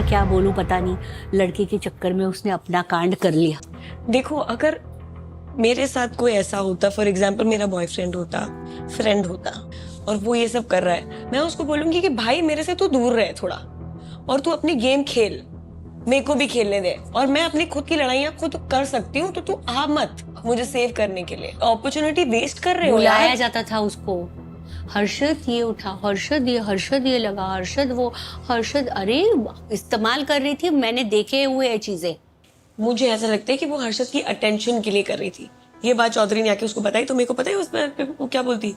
क्या बोलूं पता नहीं, लड़के के चक्कर में उसने अपना कांड कर लिया। देखो, अगर मेरे साथ कोई ऐसा होता, फॉर एग्जाम्पल मेरा बॉयफ्रेंड होता, फ्रेंड होता, और वो ये सब कर रहा है, मैं उसको बोलूंगी कि भाई मेरे से तू दूर रहे थोड़ा, और तू अपनी गेम खेल, मेरे को भी खेलने दे, और मैं अपनी खुद की लड़ाइयाँ खुद कर सकती हूँ, तो तू आ मत मुझे सेव करने के लिए। अपॉर्चुनिटी वेस्ट कर रहे हो बुलाया यार। जाता था उसको, हर्षद ये उठा, हर्षद ये लगा, हर्षद वो, हर्षद, अरे इस्तेमाल कर रही थी, मैंने देखे हुए है चीजें। मुझे ऐसा लगता है कि वो हर्षद की अटेंशन के लिए कर रही थी। ये बात चौधरी ने आके उसको बताई, तो मेरे को पता है उस पर वो क्या बोलती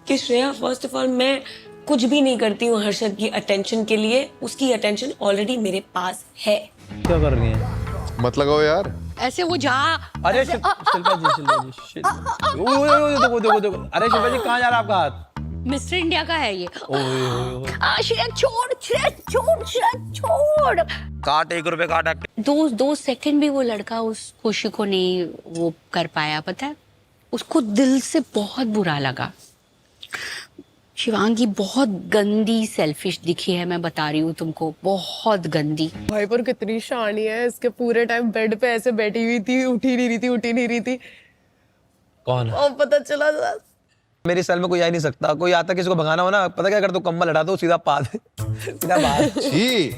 कि श्रेया, फर्स्ट ऑफ ऑल मैं कुछ भी नहीं करती हूँ हर्षद की अटेंशन के लिए, उसकी अटेंशन ऑलरेडी मेरे पास है। क्या कर रही हैं? मत लगाओ यार। ऐसे वो जा, अरे शिल्पा जी shit। देखो देखो देखो, अरे शिल्पा जी कहाँ जा रहा है आपका हाथ? मिस्टर इंडिया का है ये। ओए श्रेया छोड़, श्रेया छोड़, श्रेया छोड़। काट, 1 रुपए काट। दो सेकंड भी वो लड़का उस खुशी को नहीं वो कर पाया, पता है, उसको दिल से बहुत बुरा लगा। शिवांगी बहुत गंदी सेल्फिश दिखी है, मैं बता रही हूँ तुमको, बहुत गंदी। भाई पर कितनी शानी है, इसके पूरे टाइम बेड पे ऐसे बैठी हुई थी, उठी नहीं रही थी। कौन? और पता चला मेरी सेल में कोई आ ही नहीं सकता, कोई आता किसी को भगाना हो ना, पता क्या कर दो, कम्बल हटा दो, सीधा पा दे, सीधा बाहर। छी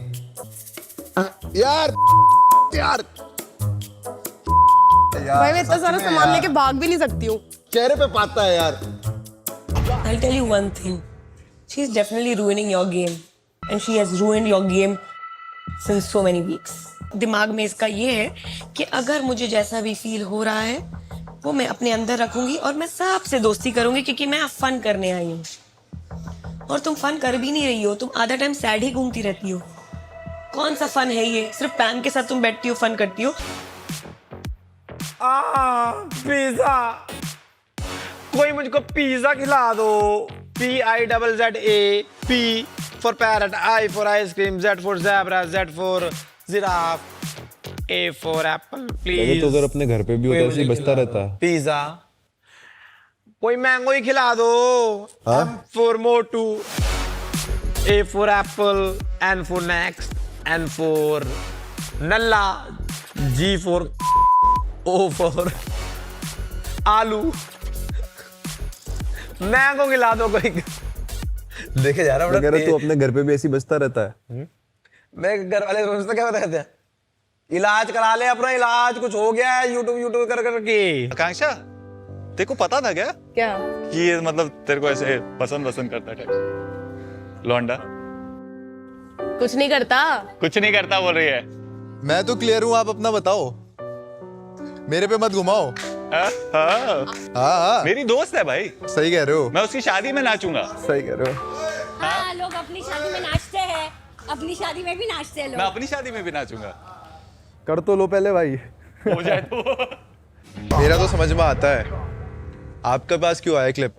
यार यार भाई मैं इतना सारा सामान लेके भाग भी नहीं सकती हूँ। चेहरे पे पाता है यार। I'll tell you one thing. She's definitely ruining your game, and she has ruined your game since so many weeks. दिमाग में इसका ये है कि अगर मुझे जैसा भी फील हो रहा है वो मैं अपने अंदर रखूंगी, और मैं सबसे दोस्ती करूंगी, क्योंकि मैं फन करने आई हूँ। और तुम फन कर भी नहीं रही हो, तुम आधा टाइम सैड ही घूमती रहती हो। कौन सा फन है ये? सिर्फ पैम के साथ तुम बैठती हो, फन करती हो। पिज्जा, कोई मुझको पिज्जा खिला दो। PIZZA, P for parrot, I for ice cream, Z for zebra, Z for giraffe, A for apple, please। तो अगर अपने घर पे भी होता है, ऐसे ही बचता रहता। पिज्जा, कोई मैंगो ही खिला दो। M for Motu, A for apple, N for next, N for Nalla, G for O for आलू। मैंगो खिला दो कोई। देखे जा रहा है, तू अपने घर पे भी ऐसी बचता रहता है। मैं घर वाले सोचते क्या बताते हैं, इलाज करा ले अपना, इलाज कुछ हो गया है यूट्यूब कर करके। आकांक्षा, तेरे को पता था क्या क्या? कि ये मतलब तेरे को ऐसे पसंद करता है लौंडा? कुछ नहीं करता। कुछ नहीं करता बोल रही है। मैं तो क्लियर हूँ, आप अपना बताओ, मेरे पे मत घुमाओ। हाँ, हाँ। हाँ मेरी दोस्त है भाई, सही कह रहे हो, मैं उसकी शादी में नाचूंगा। सही कह रहे हो। हाँ, लोग अपनी शादी में नाचते हैं, अपनी शादी में भी नाचते हैं मैं लोग। अपनी शादी में भी नाचूंगा, कर तो लो पहले भाई। हो जाए तो। मेरा तो समझ में आता है, आपके पास क्यों आया क्लिप?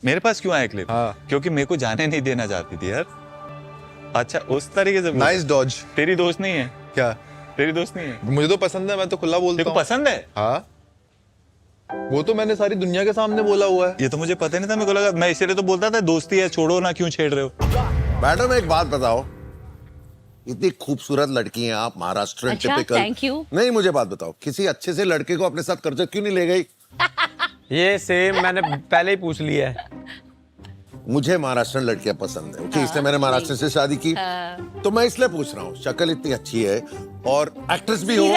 मेरे पास क्यों आया क्लिप? हाँ। क्योंकि मेरे को जाने नहीं देना चाहती थी यार। अच्छा, उस तरीके से। Nice dodge. तेरी दोस्त नहीं है क्या? तेरी दोस्त नहीं है? मुझे तो पसंद है, मैं तो खुला बोलता तेरे को हूँ। पसंद है? हाँ, वो तो मैंने सारी दुनिया के सामने बोला हुआ है। ये तो मुझे पता नहीं था, मेरे को लगा, मैं इसीलिए तो बोलता था दोस्ती है, छोड़ो ना, क्यों छेड़ रहे हो? मैडम एक बात बताओ, इतनी खूबसूरत लड़की हैं आप, महाराष्ट्र अच्छा, टिपिकल। thank you। नहीं, मुझे बात बताओ, किसी अच्छे से लड़के को अपने साथ कर्ज क्यों नहीं ले गई? ये सेम मैंने पहले ही पूछ लिया है। मुझे महाराष्ट्र लड़कियां पसंद है, इसलिए मैंने महाराष्ट्र से शादी की। तो मैं इसलिए पूछ रहा हूँ, शक्ल इतनी अच्छी है और एक्ट्रेस भी हो।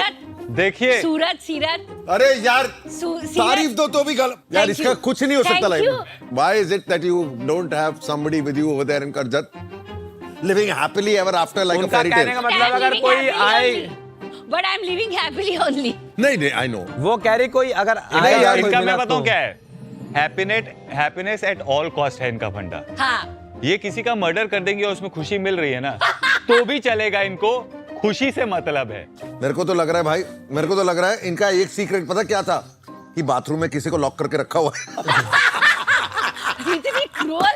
देखिए, सीरत। अरे यार, सीरत। तारीफ दो तो भी गलत यार, Thank इसका you। कुछ नहीं हो सकता Thank लाइफ you। में। Why is it that you don't have somebody with you over there in Karjat, living happily ever after like a उनका fairy कहने tale? का मतलब अगर कोई आए, but I am living happily only. नहीं, I know। वो कह रही कोई अगर नहीं आए, यार, कोई इनका मिला मैं बताऊं तो। क्या है, हैप्पीनेस एट ऑल कॉस्ट है इनका फंडा। हाँ, ये किसी का मर्डर कर देंगे और उसमें खुशी मिल रही है ना, तो भी चलेगा, इनको खुशी से मतलब है। मेरे को तो लग रहा है भाई, मेरे को तो लग रहा है इनका एक सीक्रेट पता क्या था, कि बाथरूम में किसी को लॉक करके रखा हुआ है। इतनी क्रूर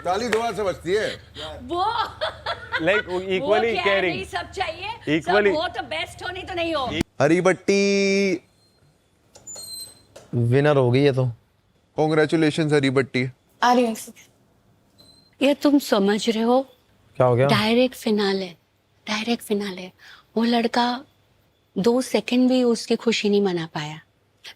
गाली दुआ से बचती है वो लाइक इक्वली वो केयरिंग। सब चाहिए, Equally- सब हो तो बेस्ट हो, नहीं तो नहीं हो। हरी बट्टी विनर हो गई है तो। कॉन्ग्रेचुलेशन हरी बट्टी। आ रही हूँ। ये तुम समझ रहे हो, क्या हो गया? Direct finale. वो लड़का 2 सेकंड भी उसकी खुशी नहीं मना पाया।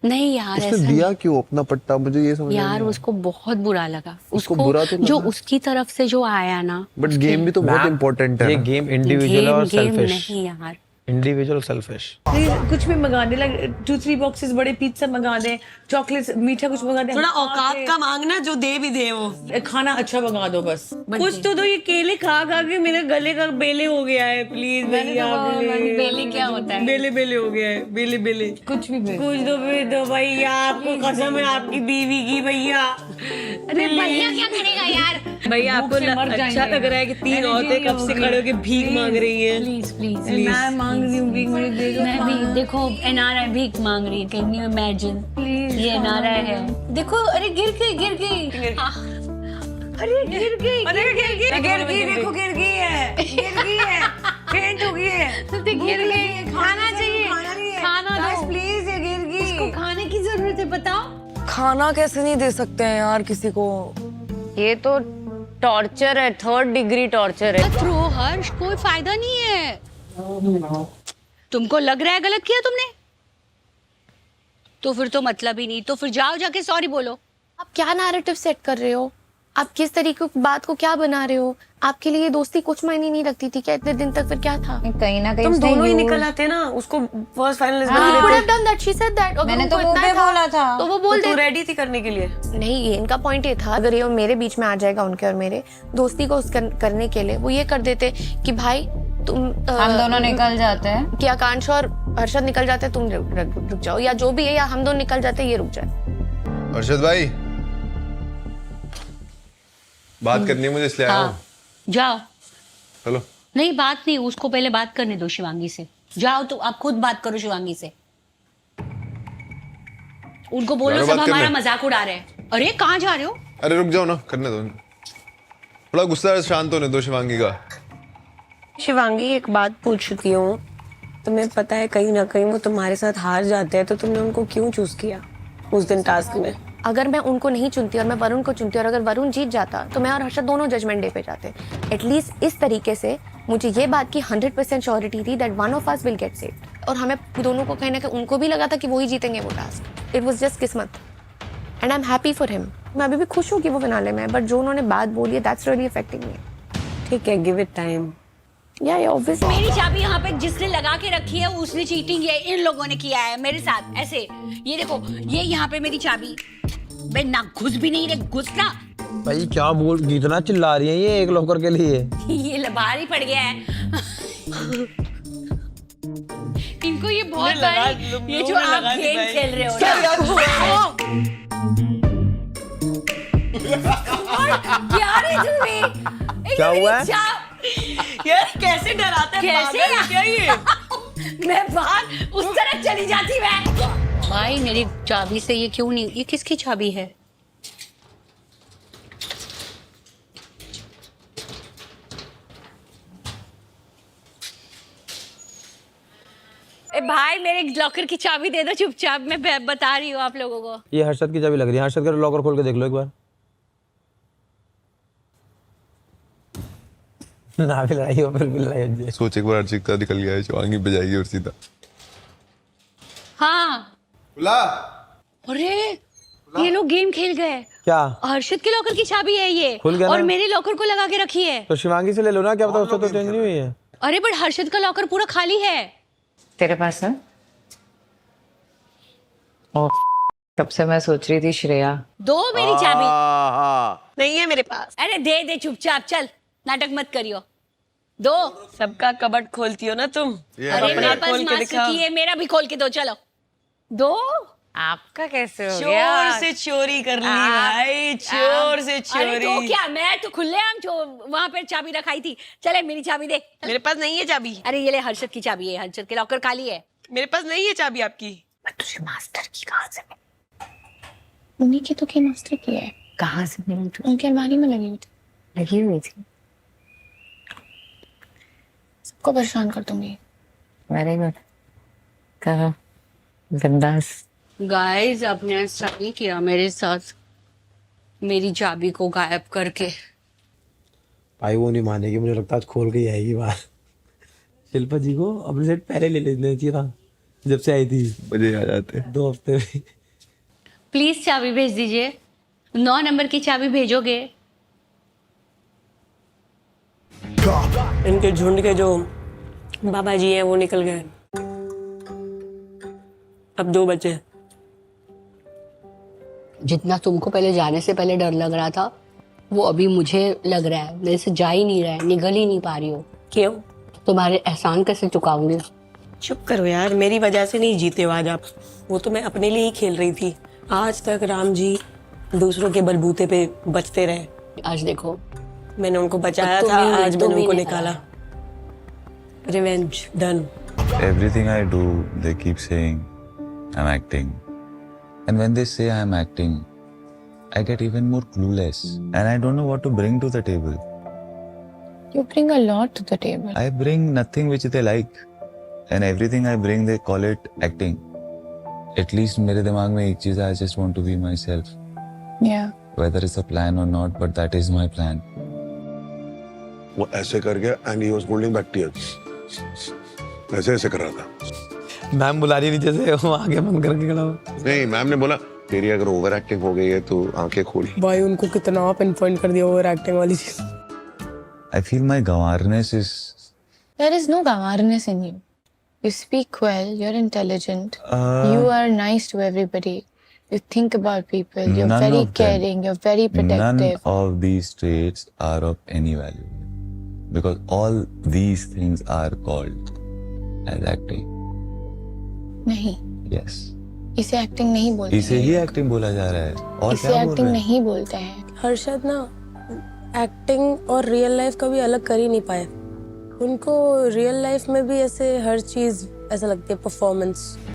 नहीं यार, उसने ऐसा दिया नहीं। क्यों अपना पट्टा, मुझे ये समझ यार उसको बहुत बुरा लगा। उसको बुरा तो जो लगा। उसकी तरफ से जो आया ना, बट गेम भी तो बहुत इम्पोर्टेंट है ये ना। गेम इंडिविजुअल और गेम सेल्फिश। नहीं यार। Individual selfish. प्लीज कुछ भी मंगा दे, लाइक 2-3 बॉक्सेस बड़े पिज्जा मंगा दे, चॉकलेट्स, मीठा कुछ मंगा दे। थोड़ा औकात का मांगना, जो दे भी दे वो। खाना अच्छा मंगा दो बस। कुछ तो दो, ये केले खा खा के मेरे गले का बेले हो गया है। प्लीज भैया, बेले क्या होता है? बेले बेले हो गया है, बेले बेले। कुछ दो भैया, आपको कसम है आपकी बीवी की भैया। अरे भैया क्या करेगा यार? भैया आपको अच्छा लग रहा है कि 3 औरतें कब से खड़े होकर भीख मांग रही हैं? प्लीज प्लीज मैं मांग रही हूँ भीख, मुझे दे दो। मैं भी देखो, एनआरआई भीख मांग रही है। Can you imagine? ये एनआरआई है। देखो, अरे गिर गई। हाँ। अरे गिर गई। देखो गिर गई है, फेंट हो गई है। तो गिर गई, खाना चाहिए। खाना दो प्लीज, ये गिर गई। इसको खाने की जरूरत है, बताओ। खाना कैसे नहीं दे सकते हैं यार किसी को? ये तो टॉर्चर है, 3rd डिग्री टॉर्चर है। थ्रो हर्ष, कोई फायदा नहीं है। तुमको लग रहा है गलत किया तुमने, तो फिर तो मतलब ही नहीं। तो फिर जाओ जाके सॉरी बोलो। आप क्या नैरेटिव सेट कर रहे हो? आप किस तरीके की बात को क्या बना रहे हो? आपके लिए दोस्ती कुछ मायने नहीं रखती थी क्या इतने दिन तक? फिर क्या था? कहीं ना कहीं तुम दोनों ही निकल आते ना, उसको फर्स्ट फाइनलिस्ट बना He could देते। have done that. She said that. अगर मैंने तो उनको मुंह इतना पे बोला था। तो वो बोल तो तू दे। रेडी थी करने के लिए? नहीं, ये इनका पॉइंट ये था, अगर ये मेरे बीच में आ जाएगा उनके और मेरे दोस्ती को करने के लिए, वो ये कर देते कि भाई तुम हम दोनों निकल जाते हैं। कि आकांक्ष और हर्षद निकल जाते, तुम रुक जाओ, या जो भी है, या हम दोनों निकल जाते, ये रुक जाए। अर्शद भाई, बात करनी है मुझे, इसलिए आया हूँ। हाँ, जाओ। चलो। नहीं, बात नहीं, उसको पहले बात करने दो शिवांगी से। जाओ, तो आप खुद बात करो शिवांगी से। उनको बोलो जाओ सब बात हमारा करने। मजाक उड़ा रहे हैं। अरे कहाँ जा रहे हो? अरे रुक जाओ ना, करने दो इनको। थोड़ा गुस्सा शांत होने दो शिवांगी का। शिवांगी, एक बात पूछ चुकी हूँ, तुम्हें पता है कहीं ना कहीं वो तुम्हारे साथ हार जाते हैं, तो तुमने उनको क्यों चूज किया उस दिन टास्क में? अगर मैं उनको नहीं चुनती और मैं वरुण को चुनती और अगर वरुण जीत जाता तो मैं और हर्षद दोनों जजमेंट डे पे जाते। एटलीस्ट इस तरीके से मुझे ये बात की 100% श्योरिटी थी that one of us will get saved. और हमें दोनों को कहीं ना कहीं उनको भी लगा था कि वो ही जीतेंगे वो टास्क। इट वाज जस्ट किस्मत and I am happy for him. मैं अभी भी खुश हूँ कि वो फिनाले में है, बट जो उन्होंने बात बोली है दैट्स रियली अफेक्टिंग मी। ठीक है, गिव इट टाइम। या ऑब्वियसली मेरी चाबी यहाँ पे जिसने लगा के रखी है उसने चीटिंग है। इन लोगों ने किया है मेरे साथ ऐसे। ये देखो, ये यहाँ पे मेरी चाबी। बे ना घुस भी नहीं रे, घुस ना। भाई क्या बोल, इतना चिल्ला रही है ये एक लॉकर के लिए? ये बाहर ही पड़ गया है। इनको ये बहुत बारी, ये जो आप गेम खेल रहे हो ना। क्या रे तुम्हें? क्या हुआ है? यार कैसे डराता है, कैसे पागल है क्या ये? मैं बाहर उस तरफ चली जाती मैं। भाई मेरी चाबी से ये क्यों नहीं? ये किसकी चाबी है? ए भाई, मेरे लॉकर की चाबी दे दो चुपचाप। मैं बता रही हूँ आप लोगों को। ये हर्षद की चाबी लग रही है। हर्षद का लॉकर खोल के देख लो एक बार। ना भी लड़ाई हो, फिर भी लड़ाई हो जाए। सोच एक बार अर्शित का निकल गया है, शिवांगी पे जाएगी और सीधा। हाँ, खुला। अरे ये लोग गेम खेल गए। क्या? हर्षद के लॉकर की चाबी है ये, खुल गया और ना? मेरे लॉकर को लगा के रखी है। तो शिवांगी से ले लो ना, क्या पता उससे तो चेंज नहीं हुई है। अरे बट हर्षद का लॉकर पूरा खाली है। तेरे पास है? ओह, कब से मैं सोच रही थी श्रेया। दो मेरी चाबी। नहीं है मेरे पास। अरे दे दे चुपचाप, चल नाटक मत करियो। दो। सबका कबट खोलती हो ना तुम। अरे मेरे पास खोल के मास्टर दिखाओ। की है, मेरा भी खोल के दो। चलो दो। आपका कैसे हो चोर से चोरी कर ली भाई, चोर से अरे चोरी। तो क्या, मैं तो खुलेआम वहां पे चाबी रखाई थी। चले मेरी चाबी दे। मेरे पास नहीं है चाबी। अरे ये ले, हर्षद की चाबी है। हर्षद के लॉकर खाली है। मेरे पास नहीं है चाबी आपकी। तुझे मास्टर की कहाँ से उन्हीं के तो के मास्टर की है। कहाँ से मिली? उनकी अलमारी में लगी हुई थी। लगी हुई थी। सबको परेशान कर दूंगी। वेरी गुड, करो बिंदास। गाइस, आपने ऐसा नहीं किया मेरे साथ, मेरी चाबी को गायब करके। भाई वो नहीं मानेगी, मुझे लगता है आज खोल के ही आएगी बाहर। शिल्पा जी को अपने सेट पहले ले लेना चाहिए था, जब से आई थी। मुझे आ जाते 2 हफ्ते में। प्लीज चाबी भेज दीजिए, 9 नंबर की चाबी भेजोगे? इनके झुंड के जो बाबा जी हैं वो निकल गए, अब 2 बचे। जितना तुमको पहले जाने से पहले डर लग रहा था, वो अभी मुझे लग रहा है, मेरे से जा ही नहीं रहा है, निगल ही नहीं पा रही हो। क्यों? तुम्हारे एहसान कैसे चुकाऊंगी? चुप करो यार, मेरी वजह से नहीं जीते हो आज आप। वो तो मैं अपने लिए ही खेल रही थी। आज तक राम जी दूसरों के बलबूते पे बचते रहे, आज देखो, मैंने उनको बचाया तुम था, ही नहीं- आज तुम मैंने ही उनको नहीं निकाला। Revenge done. Everything I do, they keep saying I'm acting. And when they say I'm acting, I get even more clueless. And I don't know what to bring to the table. You bring a lot to the table. I bring nothing which they like. And everything I bring, they call it acting. At least मेरे दिमाग में एक चीज है, I just want to be myself. Yeah. Whether it's a plan or not, but that is my plan. वो ऐसे कर गया and he was holding back tears, ऐसे ऐसे कर रहा था। मैम बुला रही नीचे से, वो आगे बंद करके खड़ा हुआ। नहीं, मैम ने बोला तेरी अगर ओवर एक्टिंग हो गई है तो आंखें खोल। भाई उनको कितना पिन पॉइंट कर दिया ओवर एक्टिंग वाली चीज। I feel my gawarness is There is no gawarness in you. You speak well, you're intelligent, you are nice to everybody. You think about people, you're None very of them. caring, you're very protective. None of these traits are of any value. Because all these things are called as acting. नहीं, Yes. इसे acting नहीं बोलते इसे ही हैं। Acting बोला जा रहा है और इसे क्या बोल एक्टिंग रहे हैं? नहीं बोलते हैं। हर्षद ना एक्टिंग और रियल लाइफ कभी अलग कर ही नहीं पाए। उनको रियल लाइफ में भी ऐसे हर चीज ऐसा लगती है परफॉर्मेंस।